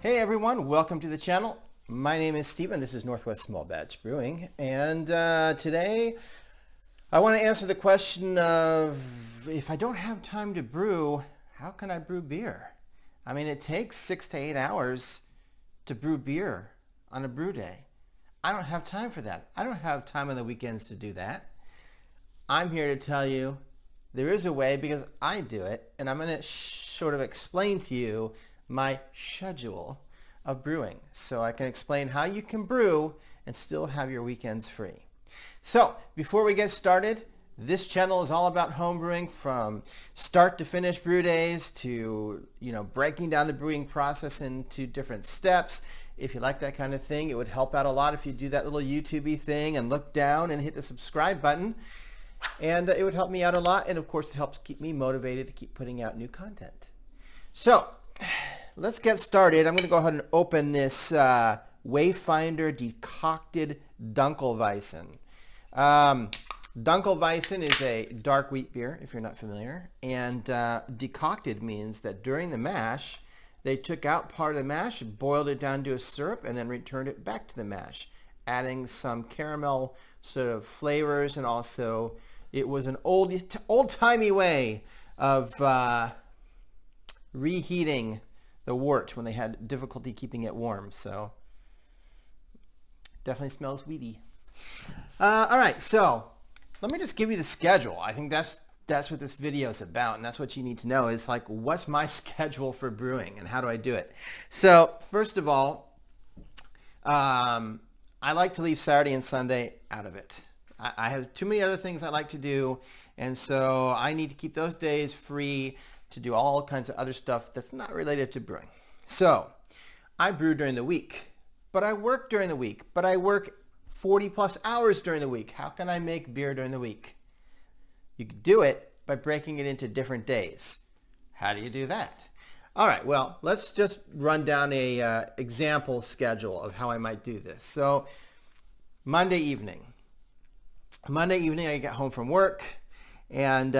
Hey everyone, welcome to the channel. My name is Steve and this is Northwest Small Batch Brewing, and today I want to answer the question of, if I don't have time to brew, how can I brew beer? I mean, it takes 6 to 8 hours to brew beer on a brew day. I don't have time for that. I don't have time on the weekends to do that. I'm here to tell you there is a way, because I do it, and I'm going to sort of explain to you my schedule of brewing so I can explain how you can brew and still have your weekends free. So before we get started, this channel is all about home brewing, from start to finish brew days to, breaking down the brewing process into different steps. If you like that kind of thing, it would help out a lot if you do that little YouTube-y thing and look down and hit the subscribe button. And it would help me out a lot. And of course, it helps keep me motivated to keep putting out new content. So let's get started. I'm going to go ahead and open this Wayfinder decocted Dunkelweizen. Dunkelweizen is a dark wheat beer, if you're not familiar. And decocted means that during the mash, they took out part of the mash, boiled it down to a syrup, and then returned it back to the mash, adding some caramel sort of flavors. And also, it was an old-timey way of reheating the wort when they had difficulty keeping it warm. So definitely smells wheaty. All right, so let me just give you the schedule. I think that's what this video is about, and that's what you need to know, is like, what's my schedule for brewing and how do I do it? So first of all, I like to leave Saturday and Sunday out of it. I have too many other things I like to do, and so I need to keep those days free to do all kinds of other stuff that's not related to brewing. So I brew during the week, but I work during the week, but I work 40 plus hours during the week. How can I make beer during the week? You can do it by breaking it into different days. How do you do that? All right, well, let's just run down a example schedule of how I might do this. So Monday evening, I get home from work, and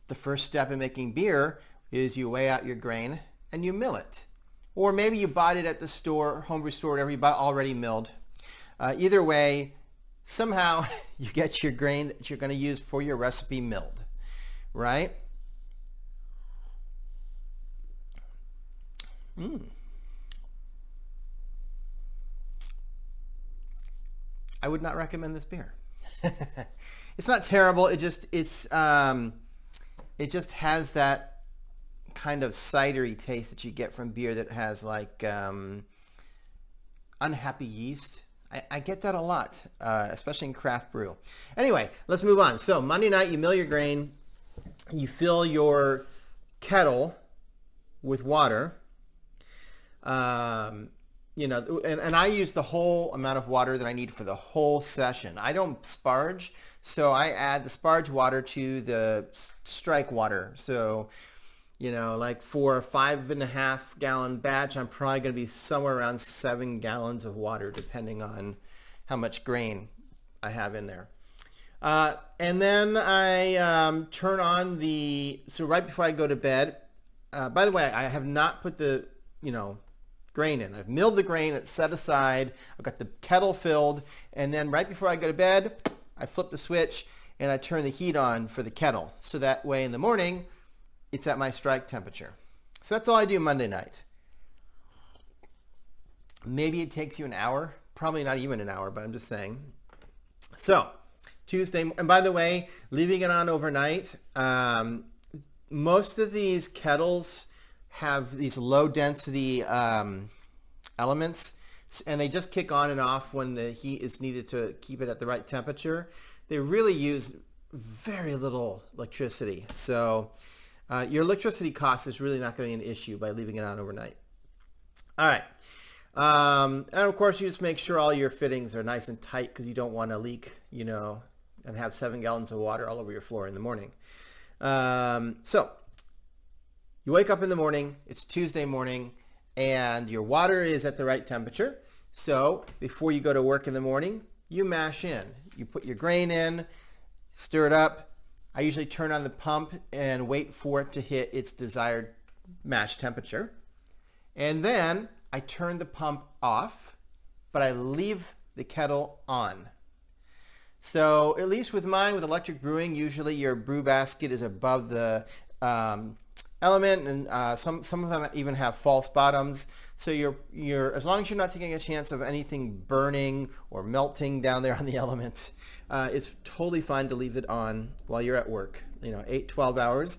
the first step in making beer is you weigh out your grain and you mill it. Or maybe you bought it at the store, homebrew store, whatever, you bought already milled. Either way, somehow you get your grain that you're going to use for your recipe milled, right? I would not recommend this beer. It's not terrible. It just has that kind of cidery taste that you get from beer that has like unhappy yeast. I get that a lot, especially in craft brew. Anyway, let's move on. So Monday night, you mill your grain, you fill your kettle with water. And I use the whole amount of water that I need for the whole session. I don't sparge, so I add the sparge water to the strike water. So, like for a 5.5 gallon batch, I'm probably going to be somewhere around 7 gallons of water, depending on how much grain I have in there. And then I turn on so right before I go to bed, by the way, I have not put the, grain in. I've milled the grain, it's set aside, I've got the kettle filled, and then right before I go to bed, I flip the switch and I turn the heat on for the kettle. So that way in the morning, it's at my strike temperature. So that's all I do Monday night. Maybe it takes you an hour, probably not even an hour, but I'm just saying. So Tuesday, and by the way, leaving it on overnight, most of these kettles have these low density elements, and they just kick on and off when the heat is needed to keep it at the right temperature. They really use very little electricity. So your electricity cost is really not going to be an issue by leaving it on overnight. All right. And of course, you just make sure all your fittings are nice and tight, because you don't want to leak, and have 7 gallons of water all over your floor in the morning. So you wake up in the morning, it's Tuesday morning, and your water is at the right temperature. So before you go to work in the morning, you mash in. You put your grain in, stir it up. I usually turn on the pump and wait for it to hit its desired mash temperature. And then I turn the pump off, but I leave the kettle on. So at least with mine, with electric brewing, usually your brew basket is above the element, and some of them even have false bottoms. So you're as long as you're not taking a chance of anything burning or melting down there on the element, it's totally fine to leave it on while you're at work. 8-12 hours.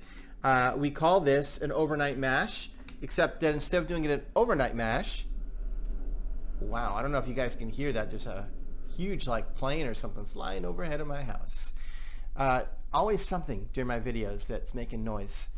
We call this an overnight mash, except that instead of doing it an overnight mash, wow, I don't know if you guys can hear that. There's a huge plane or something flying overhead of my house. Always something during my videos that's making noise.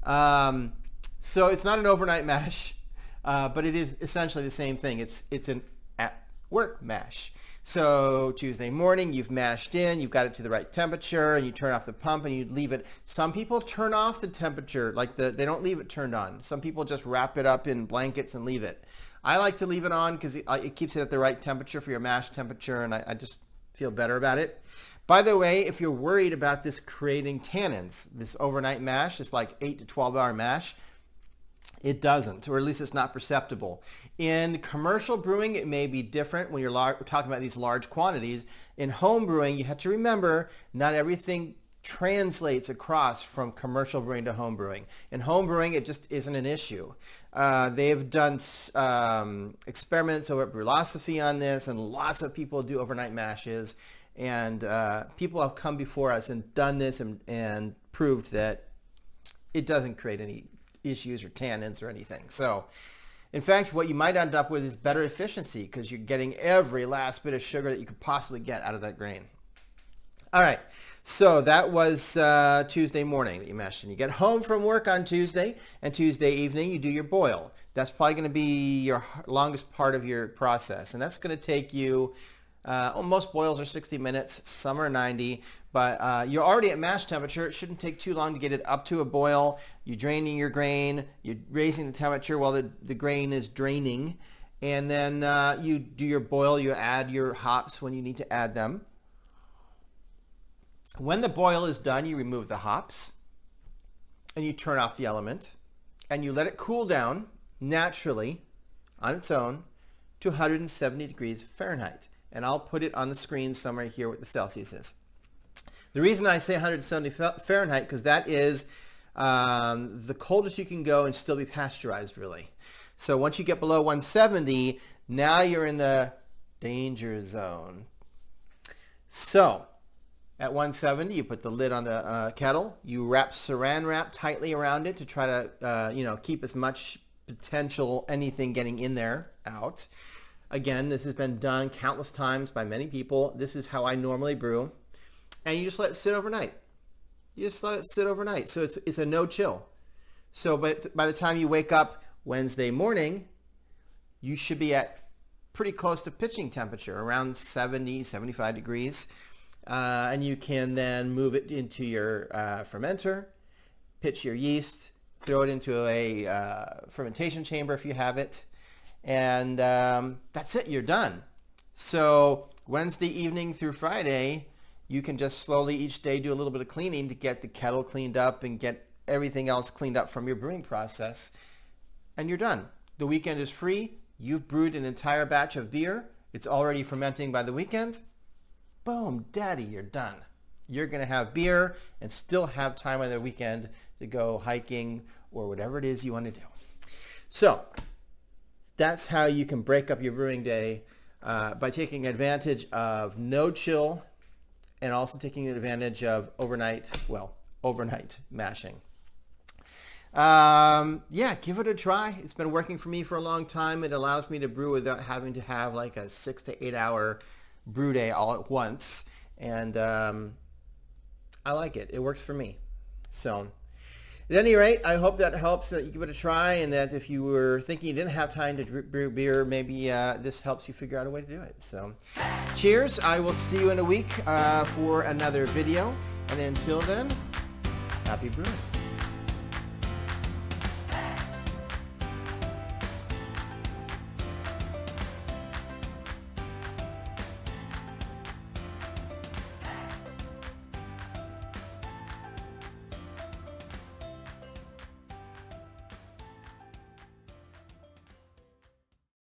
So it's not an overnight mash, but it is essentially the same thing. It's an at work mash. So Tuesday morning, you've mashed in, you've got it to the right temperature, and you turn off the pump and you leave it. Some people turn off the temperature, they don't leave it turned on. Some people just wrap it up in blankets and leave it. I like to leave it on because it keeps it at the right temperature for your mash temperature, and I just feel better about it. By the way, if you're worried about this creating tannins, this overnight mash, this 8 to 12 hour mash, it doesn't, or at least it's not perceptible. In commercial brewing, it may be different when you're talking about these large quantities. In home brewing, you have to remember not everything translates across from commercial brewing to home brewing. In home brewing, it just isn't an issue. They've done experiments over at Brewlosophy on this, and lots of people do overnight mashes. And people have come before us and done this and proved that it doesn't create any issues or tannins or anything. So in fact, what you might end up with is better efficiency because you're getting every last bit of sugar that you could possibly get out of that grain. All right, so that was Tuesday morning that you mashed in. You get home from work on Tuesday, and Tuesday evening you do your boil. That's probably going to be your longest part of your process, and that's going to take you most boils are 60 minutes, some are 90, but you're already at mash temperature. It shouldn't take too long to get it up to a boil. You're draining your grain, you're raising the temperature while the grain is draining, and then you do your boil, you add your hops when you need to add them. When the boil is done, you remove the hops, and you turn off the element, and you let it cool down naturally on its own to 170 degrees Fahrenheit. And I'll put it on the screen somewhere here what the Celsius is. The reason I say 170 Fahrenheit, because that is the coldest you can go and still be pasteurized, really. So once you get below 170, now you're in the danger zone. So at 170, you put the lid on the kettle. You wrap saran wrap tightly around it to try to keep as much potential anything getting in there out. Again, this has been done countless times by many people. This is how I normally brew. And you just let it sit overnight. You just let it sit overnight. So it's a no chill. So but by the time you wake up Wednesday morning, you should be at pretty close to pitching temperature, around 70, 75 degrees. And you can then move it into your fermenter, pitch your yeast, throw it into a fermentation chamber if you have it. And that's it, you're done. So Wednesday evening through Friday, you can just slowly each day do a little bit of cleaning to get the kettle cleaned up and get everything else cleaned up from your brewing process. And you're done. The weekend is free. You've brewed an entire batch of beer. It's already fermenting by the weekend. Boom, daddy, you're done. You're going to have beer and still have time on the weekend to go hiking or whatever it is you want to do. So that's how you can break up your brewing day by taking advantage of no chill and also taking advantage of overnight mashing. Yeah, give it a try. It's been working for me for a long time. It allows me to brew without having to have like a 6 to 8 hour brew day all at once. And I like it. It works for me. So at any rate, I hope that helps, that you give it a try, and that if you were thinking you didn't have time to brew beer, maybe this helps you figure out a way to do it. So cheers. I will see you in a week for another video. And until then, happy brewing.